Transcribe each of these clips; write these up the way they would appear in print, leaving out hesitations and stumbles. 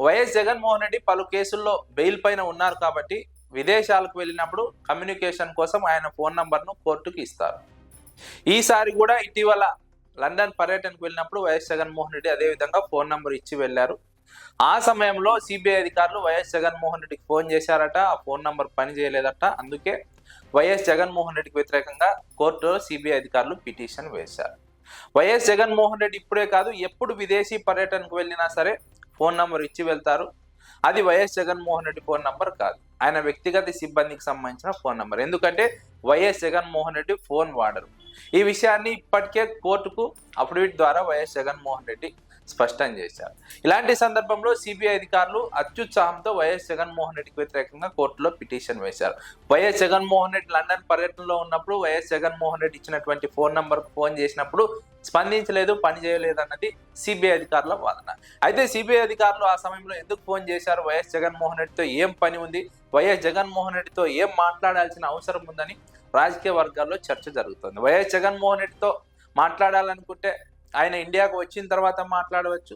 YS Jaganmohan Reddy పలు కేసుల్లో bail పైన ఉన్నారు కాబట్టి విదేశాలకు వెళ్ళినప్పుడు కమ్యూనికేషన్ కోసం ఆయన ఫోన్ నంబర్ను కోర్టుకు ఇస్తారు. ఈసారి కూడా ఇటీవల లండన్ పర్యటనకు వెళ్ళినప్పుడు వైఎస్ జగన్మోహన్ రెడ్డి అదే విధంగా ఫోన్ నంబర్ ఇచ్చి వెళ్ళారు. ఆ సమయంలో సిబిఐ అధికారులు వైఎస్ జగన్మోహన్ రెడ్డికి ఫోన్ చేశారట, ఆ ఫోన్ నంబర్ పని చేయలేదట. అందుకే వైఎస్ జగన్మోహన్ రెడ్డికి వ్యతిరేకంగా కోర్టులో సిబిఐ అధికారులు పిటిషన్ వేశారు. వైఎస్ జగన్మోహన్ రెడ్డి ఇప్పుడే కాదు, ఎప్పుడు విదేశీ పర్యటనకు వెళ్ళినా సరే ఫోన్ నంబర్ ఇచ్చి వెళ్తారు. అది YS Jaganmohan Reddy phone number కాదు, ఆయన వ్యక్తిగత సిబ్బందికి సంబంధించిన ఫోన్ నంబర్. ఎందుకంటే వైఎస్ జగన్మోహన్ రెడ్డి ఫోన్ వాడరు. ఈ విషయాన్ని ఇప్పటికే కోర్టుకు అఫిడవిట్ ద్వారా వైఎస్ జగన్మోహన్ రెడ్డి స్పష్టం చేశారు. ఇలాంటి సందర్భంలో సిబిఐ అధికారులు అత్యుత్సాహంతో వైఎస్ జగన్మోహన్ రెడ్డికి వ్యతిరేకంగా కోర్టులో పిటిషన్ వేశారు. వైఎస్ జగన్మోహన్ రెడ్డి లండన్ పర్యటనలో ఉన్నప్పుడు వైఎస్ జగన్మోహన్ రెడ్డి ఇచ్చినటువంటి ఫోన్ నంబర్ ఫోన్ చేసినప్పుడు స్పందించలేదు, పని చేయలేదు అన్నది సిబిఐ అధికారుల వాదన. అయితే సిబిఐ అధికారులు ఆ సమయంలో ఎందుకు ఫోన్ చేశారు, వైఎస్ జగన్మోహన్ రెడ్డితో ఏం పని ఉంది, వైఎస్ జగన్మోహన్ రెడ్డితో ఏం మాట్లాడాల్సిన అవసరం ఉందని రాజకీయ వర్గాల్లో చర్చ జరుగుతుంది. వైఎస్ జగన్మోహన్ రెడ్డితో మాట్లాడాలనుకుంటే ఆయన ఇండియాకు వచ్చిన తర్వాత మాట్లాడవచ్చు,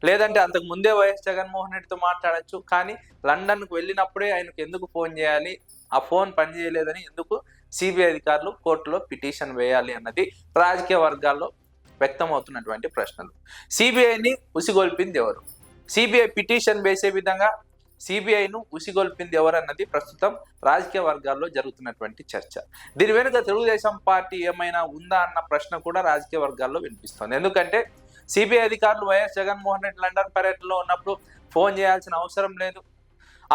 లేదంటే అంతకు ముందే వైఎస్ జగన్మోహన్ రెడ్డితో మాట్లాడచ్చు. కానీ లండన్కు వెళ్ళినప్పుడే ఆయనకు ఎందుకు ఫోన్ చేయాలి, ఆ ఫోన్ పనిచేయలేదని ఎందుకు సిబిఐ అధికారులు కోర్టులో పిటిషన్ వేయాలి అన్నది రాజకీయ వర్గాల్లో వ్యక్తమవుతున్నటువంటి ప్రశ్నలు. సిబిఐని ఉసిగొల్పింది ఎవరు, సిబిఐ పిటిషన్ వేసే విధంగా సిబిఐను ఉసిగొల్పింది ఎవరన్నది ప్రస్తుతం రాజకీయ వర్గాల్లో జరుగుతున్నటువంటి చర్చ. దీని వెనుక తెలుగుదేశం పార్టీ ఏమైనా ఉందా అన్న ప్రశ్న కూడా రాజకీయ వర్గాల్లో వినిపిస్తుంది. ఎందుకంటే సిబిఐ అధికారులు వైఎస్ జగన్మోహన్ రెడ్డి లండన్ పర్యటనలో ఉన్నప్పుడు ఫోన్ చేయాల్సిన అవసరం లేదు,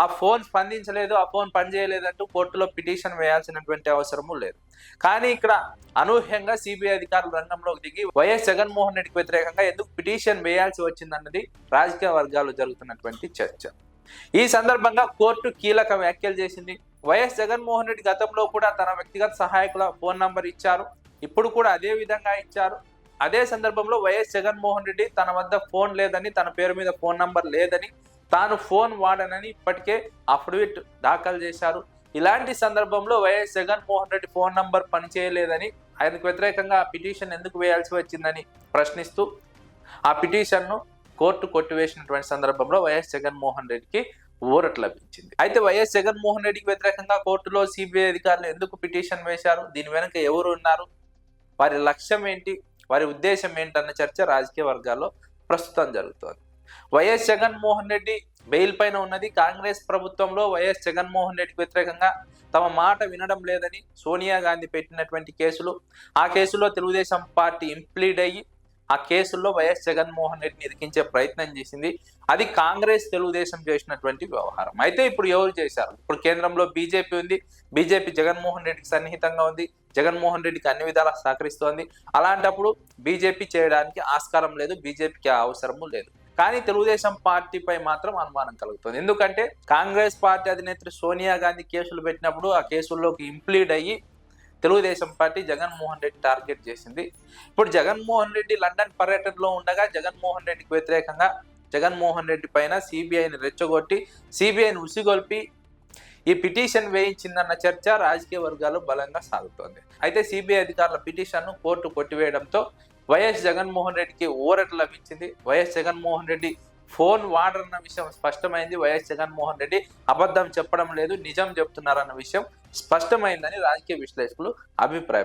ఆ ఫోన్ స్పందించలేదు, ఆ ఫోన్ పనిచేయలేదంటూ కోర్టులో పిటిషన్ వేయాల్సినటువంటి అవసరము లేదు. కానీ ఇక్కడ అనూహ్యంగా సిబిఐ అధికారులు రంగంలోకి దిగి వైఎస్ జగన్మోహన్ రెడ్డికి వ్యతిరేకంగా ఎందుకు పిటిషన్ వేయాల్సి వచ్చిందన్నది రాజకీయ వర్గాల్లో జరుగుతున్నటువంటి చర్చ. ఈ సందర్భంగా కోర్టు కీలక వ్యాఖ్యలు చేసింది. వైఎస్ జగన్మోహన్ రెడ్డి గతంలో కూడా తన వ్యక్తిగత సహాయకుల ఫోన్ నంబర్ ఇచ్చారు, ఇప్పుడు కూడా అదే విధంగా ఇచ్చారు. అదే సందర్భంలో వైఎస్ జగన్మోహన్ రెడ్డి తన వద్ద ఫోన్ లేదని, తన పేరు మీద ఫోన్ నంబర్ లేదని, తాను ఫోన్ వాడనని ఇప్పటికే అఫిడవిట్ దాఖలు చేశారు. ఇలాంటి సందర్భంలో YS Jaganmohan Reddy phone number పనిచేయలేదని, ఆయనకు వ్యతిరేకంగా ఆ పిటిషన్ ఎందుకు వేయాల్సి వచ్చిందని ప్రశ్నిస్తూ ఆ పిటిషన్ను కోర్టు కొట్టివేసినటువంటి సందర్భంలో వైఎస్ జగన్మోహన్ రెడ్డికి ఊరట లభించింది. అయితే వైఎస్ జగన్మోహన్ రెడ్డికి వ్యతిరేకంగా కోర్టులో సిబిఐ అధికారులు ఎందుకు పిటిషన్ వేశారు, దీని వెనుక ఎవరు ఉన్నారు, వారి లక్ష్యం ఏంటి, వారి ఉద్దేశం ఏంటన్న చర్చ రాజకీయ వర్గాల్లో ప్రస్తుతం జరుగుతోంది. వైఎస్ జగన్మోహన్ రెడ్డి బెయిల్ పైన ఉన్నది. కాంగ్రెస్ ప్రభుత్వంలో వైఎస్ జగన్మోహన్ రెడ్డికి వ్యతిరేకంగా తమ మాట వినడం లేదని సోనియా గాంధీ పెట్టినటువంటి కేసులు, ఆ కేసులో తెలుగుదేశం పార్టీ ఇంప్లీడ్ అయ్యి ఆ కేసుల్లో వైఎస్ జగన్మోహన్ రెడ్డిని ఇరికించే ప్రయత్నం చేసింది. అది కాంగ్రెస్ తెలుగుదేశం చేసినటువంటి వ్యవహారం. అయితే ఇప్పుడు ఎవరు చేశారు, ఇప్పుడు కేంద్రంలో బీజేపీ ఉంది, బీజేపీ జగన్మోహన్ రెడ్డికి సన్నిహితంగా ఉంది, జగన్మోహన్ రెడ్డికి అన్ని విధాలా సహకరిస్తోంది. అలాంటప్పుడు బీజేపీ చేయడానికి ఆస్కారం లేదు, బీజేపీకి అవసరము లేదు. కానీ తెలుగుదేశం పార్టీపై మాత్రం అనుమానం కలుగుతుంది. ఎందుకంటే కాంగ్రెస్ పార్టీ అధినేత్రి సోనియా గాంధీ కేసులు పెట్టినప్పుడు ఆ కేసుల్లోకి ఇంప్లీడ్ అయ్యి తెలుగుదేశం పార్టీ జగన్మోహన్ రెడ్డి టార్గెట్ చేసింది. ఇప్పుడు జగన్మోహన్ రెడ్డి లండన్ పర్యటనలో ఉండగా జగన్మోహన్ రెడ్డికి వ్యతిరేకంగా జగన్మోహన్ రెడ్డి పైన సిబిఐని రెచ్చగొట్టి సిబిఐని ఉసిగొల్పి ఈ పిటిషన్ వేయించిందన్న చర్చ రాజకీయ వర్గాలు బలంగా సాగుతోంది. అయితే సిబిఐ అధికారుల పిటిషన్ను కోర్టు కొట్టివేయడంతో వైఎస్ జగన్మోహన్ రెడ్డికి ఊరట లభించింది. వైఎస్ జగన్మోహన్ రెడ్డి ఫోన్ వాడరన్న విషయం స్పష్టమైంది. వైఎస్ జగన్మోహన్ రెడ్డి అబద్ధం చెప్పడం లేదు, నిజం చెప్తున్నారన్న విషయం స్పష్టమైందని రాజకీయ విశ్లేషకులు అభిప్రాయం.